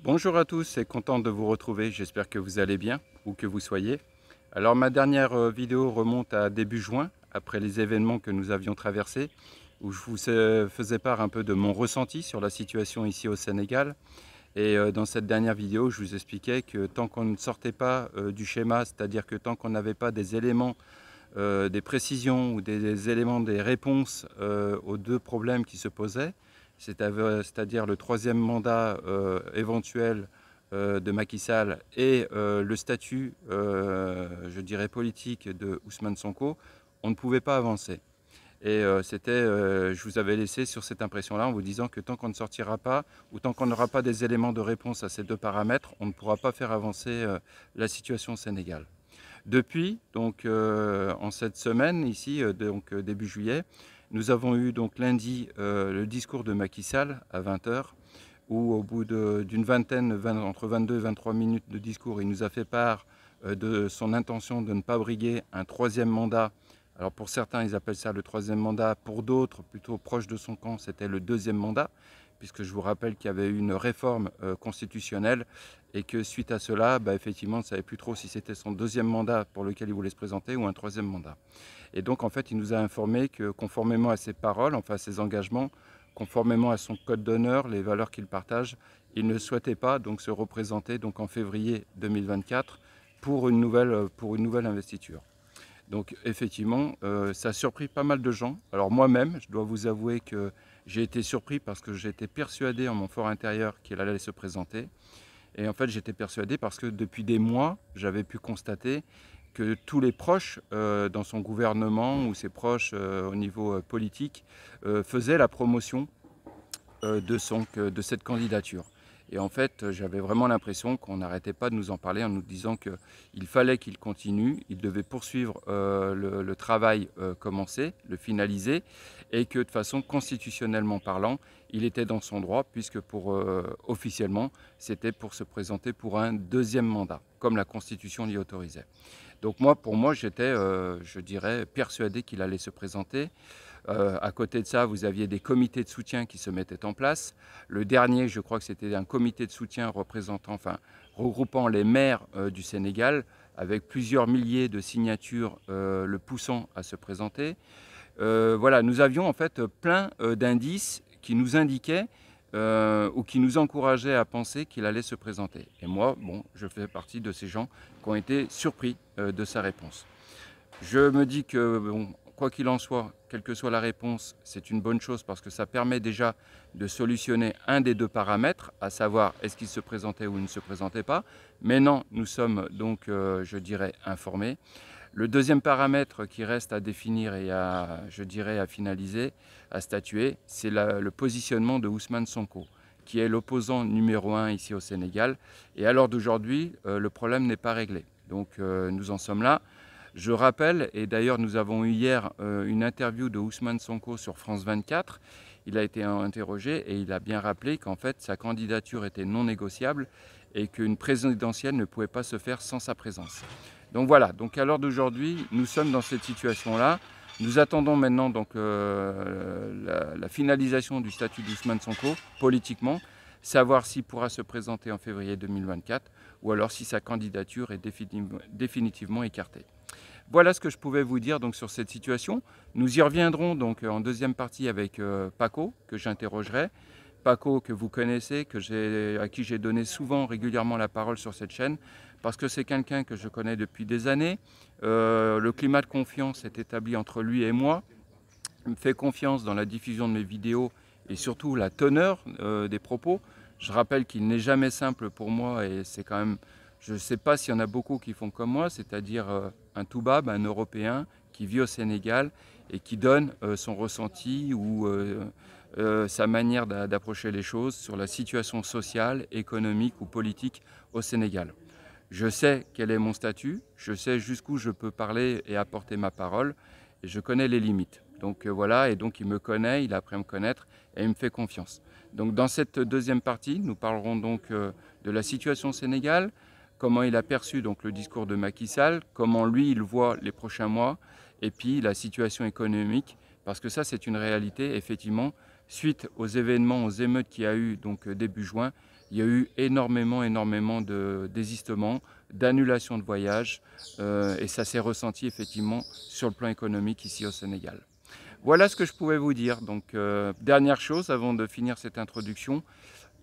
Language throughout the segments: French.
Bonjour à tous et content de vous retrouver, j'espère que vous allez bien, où que vous soyez. Alors ma dernière vidéo remonte à début juin, après les événements que nous avions traversés, où je vous faisais part un peu de mon ressenti sur la situation ici au Sénégal. Et dans cette dernière vidéo, je vous expliquais que tant qu'on ne sortait pas du schéma, c'est-à-dire que tant qu'on n'avait pas des éléments, des précisions ou des éléments, des réponses aux deux problèmes qui se posaient, c'est-à-dire le troisième mandat éventuel de Macky Sall et le statut, je dirais, politique de Ousmane Sonko, on ne pouvait pas avancer. Et je vous avais laissé sur cette impression-là en vous disant que tant qu'on ne sortira pas, ou tant qu'on n'aura pas des éléments de réponse à ces deux paramètres, on ne pourra pas faire avancer la situation au Sénégal. Depuis, donc en cette semaine, ici, début juillet, nous avons eu donc lundi le discours de Macky Sall à 20 h, où au bout d'une vingtaine, entre 22 et 23 minutes de discours, il nous a fait part de son intention de ne pas briguer un troisième mandat. Alors pour certains, ils appellent ça le troisième mandat, pour d'autres, plutôt proches de son camp, c'était le deuxième mandat, puisque je vous rappelle qu'il y avait eu une réforme constitutionnelle et que suite à cela, effectivement, on ne savait plus trop si c'était son deuxième mandat pour lequel il voulait se présenter ou un troisième mandat. Et donc en fait, il nous a informé que conformément à ses paroles, enfin à ses engagements, conformément à son code d'honneur, les valeurs qu'il partage, il ne souhaitait pas donc se représenter donc en février 2024 pour une nouvelle investiture. Donc effectivement, ça a surpris pas mal de gens. Alors moi-même, je dois vous avouer que j'ai été surpris parce que j'étais persuadé en mon fort intérieur qu'il allait se présenter. Et en fait, j'étais persuadé parce que depuis des mois, j'avais pu constater que tous les proches dans son gouvernement ou ses proches au niveau politique faisaient la promotion de cette candidature. Et en fait, j'avais vraiment l'impression qu'on n'arrêtait pas de nous en parler en nous disant qu'il fallait qu'il continue, il devait poursuivre le travail commencé, le finaliser, et que de façon constitutionnellement parlant, il était dans son droit, puisque officiellement, c'était pour se présenter pour un deuxième mandat, comme la Constitution l'y autorisait. Donc pour moi, j'étais, je dirais, persuadé qu'il allait se présenter. À côté de ça, vous aviez des comités de soutien qui se mettaient en place. Le dernier, je crois que c'était un comité de soutien regroupant les maires du Sénégal, avec plusieurs milliers de signatures le poussant à se présenter. Voilà, nous avions en fait plein d'indices qui nous indiquaient ou qui nous encourageaient à penser qu'il allait se présenter. Et moi, bon, je fais partie de ces gens qui ont été surpris de sa réponse. Je me dis que, bon, quoi qu'il en soit, quelle que soit la réponse, c'est une bonne chose parce que ça permet déjà de solutionner un des deux paramètres, à savoir est-ce qu'il se présentait ou il ne se présentait pas. Maintenant, nous sommes donc, je dirais, informés. Le deuxième paramètre qui reste à définir et je dirais, à finaliser, à statuer, c'est le positionnement de Ousmane Sonko, qui est l'opposant numéro 1 ici au Sénégal. Et à l'heure d'aujourd'hui, le problème n'est pas réglé. Donc nous en sommes là. Je rappelle, et d'ailleurs nous avons eu hier une interview de Ousmane Sonko sur France 24, il a été interrogé et il a bien rappelé qu'en fait sa candidature était non négociable et qu'une présidentielle ne pouvait pas se faire sans sa présence. Donc voilà, donc à l'heure d'aujourd'hui, nous sommes dans cette situation-là. Nous attendons maintenant donc, la finalisation du statut d'Ousmane Sonko politiquement, savoir s'il pourra se présenter en février 2024 ou alors si sa candidature est définitivement écartée. Voilà ce que je pouvais vous dire donc, sur cette situation. Nous y reviendrons donc en deuxième partie avec Paco, que j'interrogerai. Paco, que vous connaissez, à qui j'ai donné souvent, régulièrement la parole sur cette chaîne, parce que c'est quelqu'un que je connais depuis des années. Le climat de confiance est établi entre lui et moi. Il me fait confiance dans la diffusion de mes vidéos et surtout la teneur des propos. Je rappelle qu'il n'est jamais simple pour moi et c'est quand même... Je ne sais pas s'il y en a beaucoup qui font comme moi, c'est-à-dire un toubab, un Européen qui vit au Sénégal et qui donne son ressenti ou sa manière d'approcher les choses sur la situation sociale, économique ou politique au Sénégal. Je sais quel est mon statut, je sais jusqu'où je peux parler et apporter ma parole, et je connais les limites. Donc voilà, et donc il me connaît, il a appris à me connaître et il me fait confiance. Donc dans cette deuxième partie, nous parlerons donc de la situation au Sénégal, comment il a perçu donc, le discours de Macky Sall, comment lui il voit les prochains mois, et puis la situation économique, parce que ça c'est une réalité, effectivement, suite aux événements, aux émeutes qu'il y a eu donc, début juin, il y a eu énormément de désistements, d'annulations de voyages et ça s'est ressenti effectivement sur le plan économique ici au Sénégal. Voilà ce que je pouvais vous dire. Donc dernière chose avant de finir cette introduction,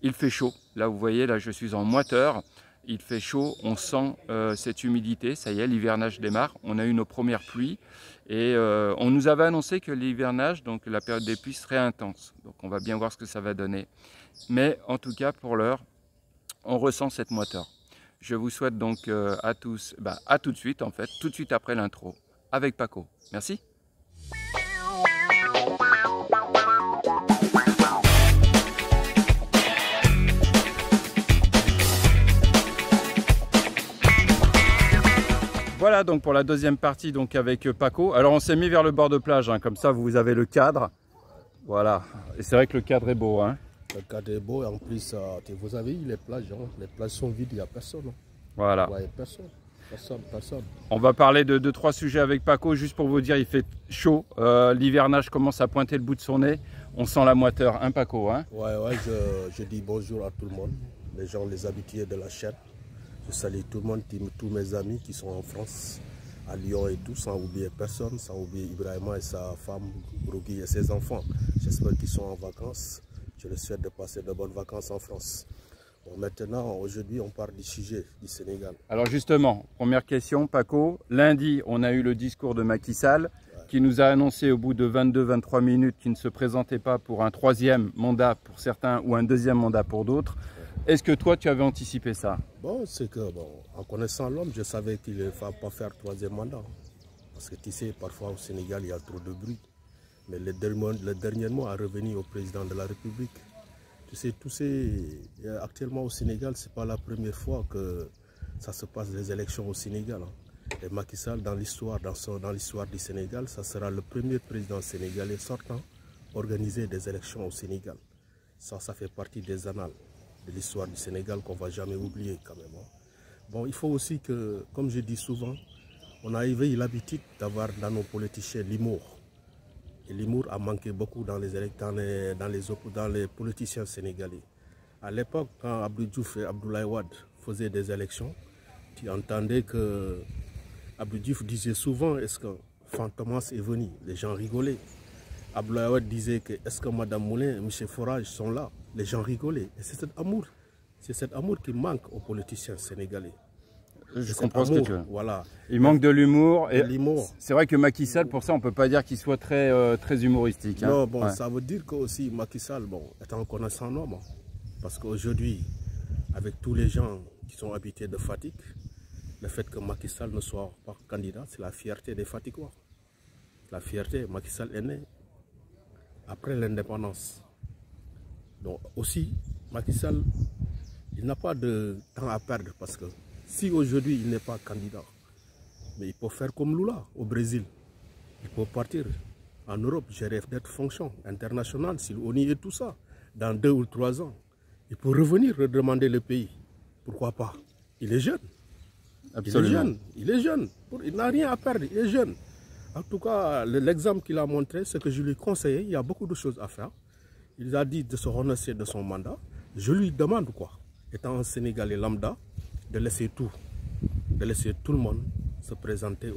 il fait chaud. Là vous voyez, là je suis en moiteur. Il fait chaud, on sent cette humidité, ça y est, l'hivernage démarre. On a eu nos premières pluies et on nous avait annoncé que l'hivernage, donc la période des pluies, serait intense. Donc on va bien voir ce que ça va donner. Mais en tout cas, pour l'heure, on ressent cette moiteur. Je vous souhaite donc à tous, à tout de suite en fait, tout de suite après l'intro, avec Paco. Merci. Voilà donc pour la deuxième partie donc avec Paco. Alors on s'est mis vers le bord de plage, hein, comme ça vous avez le cadre. Voilà, et c'est vrai que le cadre est beau. Hein. Le cadre est beau et en plus vous avez vu les plages, hein. Les plages sont vides, il n'y a personne. Hein. Voilà. Ouais, personne. On va parler de 2-3 sujets avec Paco, juste pour vous dire, il fait chaud. L'hivernage commence à pointer le bout de son nez. On sent la moiteur, hein Paco hein. Ouais, je dis bonjour à tout le monde, les gens, les habitués de la chaîne. Je salue tout le monde, tous mes amis qui sont en France, à Lyon et tout, sans oublier personne, sans oublier Ibrahima et sa femme, Rougui et ses enfants. J'espère qu'ils sont en vacances. Je leur souhaite de passer de bonnes vacances en France. Bon, maintenant, aujourd'hui, on parle du sujet du Sénégal. Alors justement, première question, Paco. Lundi, on a eu le discours de Macky Sall, qui nous a annoncé au bout de 22-23 minutes qu'il ne se présentait pas pour un troisième mandat pour certains ou un deuxième mandat pour d'autres. Est-ce que toi, tu avais anticipé ça? Bon, c'est que, en connaissant l'homme, je savais qu'il ne fallait pas faire troisième mandat. Parce que tu sais, parfois au Sénégal, il y a trop de bruit. Mais le dernier mot a revenu au président de la République. Tu sais, actuellement au Sénégal, ce n'est pas la première fois que ça se passe des élections au Sénégal. Hein. Et Macky Sall, dans l'histoire du Sénégal, ça sera le premier président sénégalais sortant organiser des élections au Sénégal. Ça fait partie des annales de l'histoire du Sénégal qu'on ne va jamais oublier quand même. Hein. Bon, il faut aussi que, comme je dis souvent, on a eu l'habitude d'avoir dans nos politiciens l'humour. Et l'humour a manqué beaucoup dans les politiciens sénégalais. À l'époque, quand Abdou Diouf et Abdoulaye Wade faisaient des élections, tu entendais que Abdou Diouf disait souvent, est-ce que Fantomas est venu? Les gens rigolaient. Abdoulaye Wade disait que est-ce que Mme Moulin et M. Forage sont là? Les gens rigolaient. Et c'est cet amour qui manque aux politiciens sénégalais. Je comprends ce que tu veux. Voilà. Il manque de l'humour. L'humour. C'est vrai que Macky Sall, pour ça, on ne peut pas dire qu'il soit très humoristique. Hein. Non, bon, ça veut dire que aussi Macky Sall, est un connaissant homme. Parce qu'aujourd'hui, avec tous les gens qui sont habités de Fatick, le fait que Macky Sall ne soit pas candidat, c'est la fierté des Fatickois. La fierté, Macky Sall est né après l'indépendance. Donc aussi, Macky Sall, il n'a pas de temps à perdre parce que si aujourd'hui il n'est pas candidat, mais il peut faire comme Lula au Brésil. Il peut partir en Europe, gérer d'autres fonctions internationales, s'il ONU et tout ça, dans 2 ou 3 ans. Il peut revenir redemander le pays. Pourquoi pas? Il est jeune. Absolument. Il est jeune. Il n'a rien à perdre, il est jeune. En tout cas, l'exemple qu'il a montré, c'est que je lui conseillais, il y a beaucoup de choses à faire. Il a dit de se renoncer de son mandat. Je lui demande quoi, étant un Sénégalais lambda, de laisser tout le monde se présenter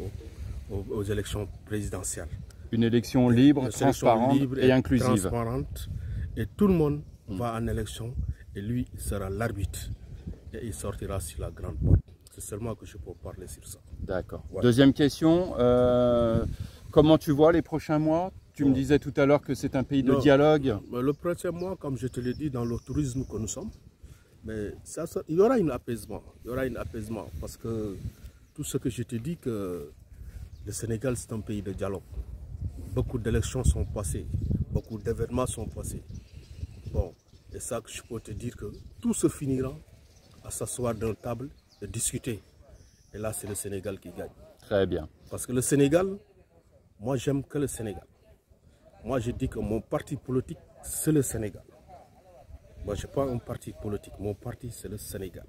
aux élections présidentielles. Une élection libre, transparente et inclusive. Transparente, et tout le monde va en élection et lui il sera l'arbitre et il sortira sur la grande porte. C'est seulement que je peux parler sur ça. D'accord. Ouais. Deuxième question, comment tu vois les prochains mois? Tu me disais tout à l'heure que c'est un pays de dialogue. Le prochain mois, comme je te l'ai dit, dans le tourisme que nous sommes, mais il y aura un apaisement. Il y aura un apaisement parce que tout ce que je te dis, que le Sénégal, c'est un pays de dialogue. Beaucoup d'élections sont passées, beaucoup d'événements sont passés. Bon, et ça que je peux te dire que tout se finira à s'asseoir dans une table et discuter. Et là, c'est le Sénégal qui gagne. Très bien. Parce que le Sénégal, moi, j'aime que le Sénégal. Moi, je dis que mon parti politique, c'est le Sénégal. Moi, je n'ai pas un parti politique. Mon parti, c'est le Sénégal.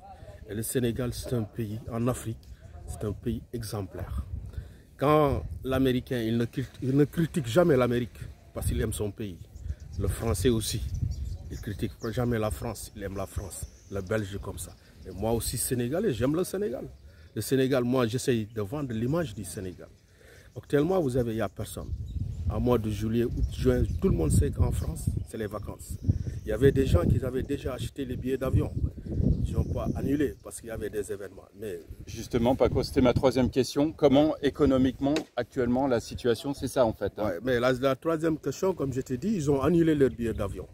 Et le Sénégal, c'est un pays en Afrique, c'est un pays exemplaire. Quand l'Américain, il ne critique jamais l'Amérique parce qu'il aime son pays. Le Français aussi. Il ne critique jamais la France, il aime la France. le Belge comme ça. Et moi aussi, Sénégalais, j'aime le Sénégal. Le Sénégal, moi, j'essaye de vendre l'image du Sénégal. Actuellement, il n'y a personne. En mois de juillet, août, juin, tout le monde sait qu'en France, c'est les vacances. Il y avait des gens qui avaient déjà acheté les billets d'avion. Ils n'ont pas annulé parce qu'il y avait des événements. Mais justement, Paco, c'était ma troisième question. Comment économiquement, actuellement, la situation, c'est ça en fait, hein? Ouais, mais la troisième question, comme je t'ai dit, ils ont annulé leurs billets d'avion.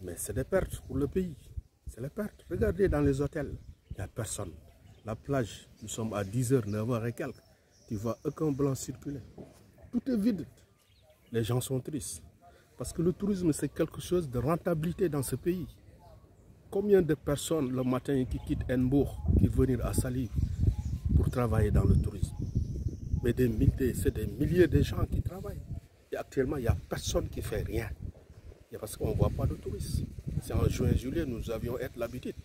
Mais c'est des pertes pour le pays. C'est les pertes. Regardez dans les hôtels, il n'y a personne. La plage, nous sommes à 10h, 9h et quelques. Tu ne vois aucun blanc circuler. Tout est vide. Les gens sont tristes. Parce que le tourisme, c'est quelque chose de rentabilité dans ce pays. Combien de personnes le matin qui quittent Henbourg, qui viennent à Sali pour travailler dans le tourisme? Mais c'est des milliers de gens qui travaillent. Et actuellement, il n'y a personne qui ne fait rien. Et parce qu'on ne voit pas de touristes. C'est en juin, juillet, nous avions l'habitude.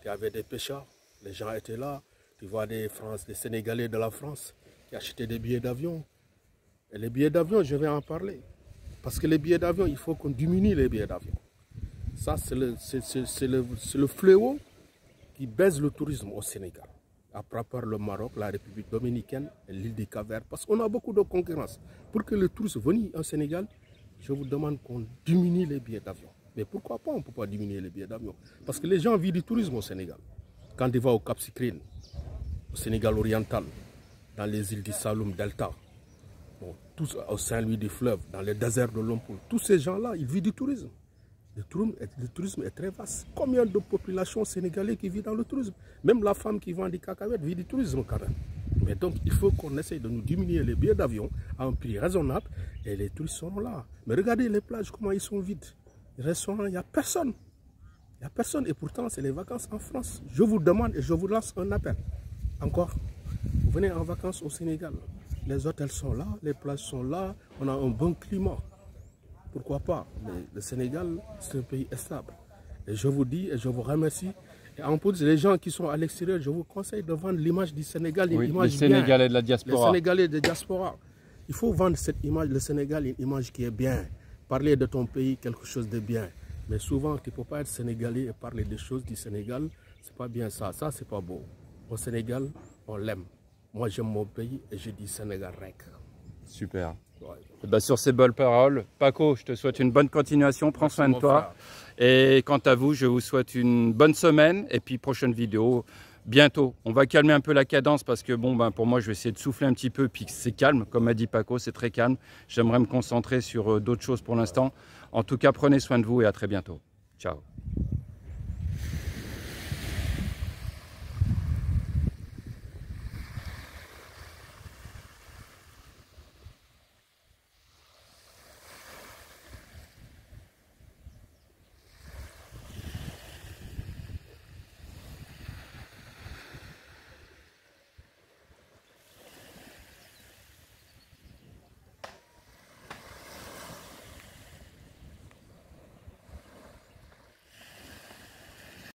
Il y avait des pêcheurs, les gens étaient là. Tu vois des Sénégalais de la France qui achetaient des billets d'avion. Et les billets d'avion, je vais en parler. Parce que les billets d'avion, il faut qu'on diminue les billets d'avion. Ça, c'est le fléau qui baisse le tourisme au Sénégal. Après par le Maroc, la République dominicaine et l'île du Cap-Vert. Parce qu'on a beaucoup de concurrence. Pour que le tourisme vienne au Sénégal, je vous demande qu'on diminue les billets d'avion. Mais pourquoi pas on ne peut pas diminuer les billets d'avion? Parce que les gens vivent du tourisme au Sénégal. Quand ils vont au Cap Skirring, au Sénégal oriental, dans les îles du Saloum, Delta, bon, tous au Saint-Louis du Fleuve, dans les déserts de Lompoul, tous ces gens-là, ils vivent du tourisme. Le tourisme est très vaste. Combien de populations sénégalaises qui vivent dans le tourisme? Même la femme qui vend des cacahuètes vit du tourisme quand même. Mais donc, il faut qu'on essaye de nous diminuer les billets d'avion à un prix raisonnable et les touristes seront là. Mais regardez les plages, comment ils sont vides. Les restaurants, il n'y a personne. Il n'y a personne et pourtant, c'est les vacances en France. Je vous demande et je vous lance un appel. Encore, vous venez en vacances au Sénégal. Les hôtels sont là, les plages sont là, on a un bon climat. Pourquoi pas? Mais le Sénégal, c'est un pays stable. Et je vous dis et je vous remercie. Et en plus, les gens qui sont à l'extérieur, je vous conseille de vendre l'image du Sénégal, une image les Sénégalais de la diaspora. Les Sénégalais de la diaspora. Il faut vendre cette image, le Sénégal, une image qui est bien. Parler de ton pays, quelque chose de bien. Mais souvent, tu ne peux pas être Sénégalais et parler des choses du Sénégal. Ce n'est pas bien ça. Ça, ce n'est pas beau. Au Sénégal, on l'aime. Moi, j'aime mon pays et je dis Sénégal rec. Super. Ouais. Et bah, sur ces belles paroles, Paco, je te souhaite une bonne continuation. Prends soin de toi. Et quant à vous, je vous souhaite une bonne semaine. Et puis, prochaine vidéo bientôt. On va calmer un peu la cadence parce que, bon, ben, pour moi, je vais essayer de souffler un petit peu. Puis c'est calme, comme a dit Paco, c'est très calme. J'aimerais me concentrer sur d'autres choses pour l'instant. En tout cas, prenez soin de vous et à très bientôt. Ciao.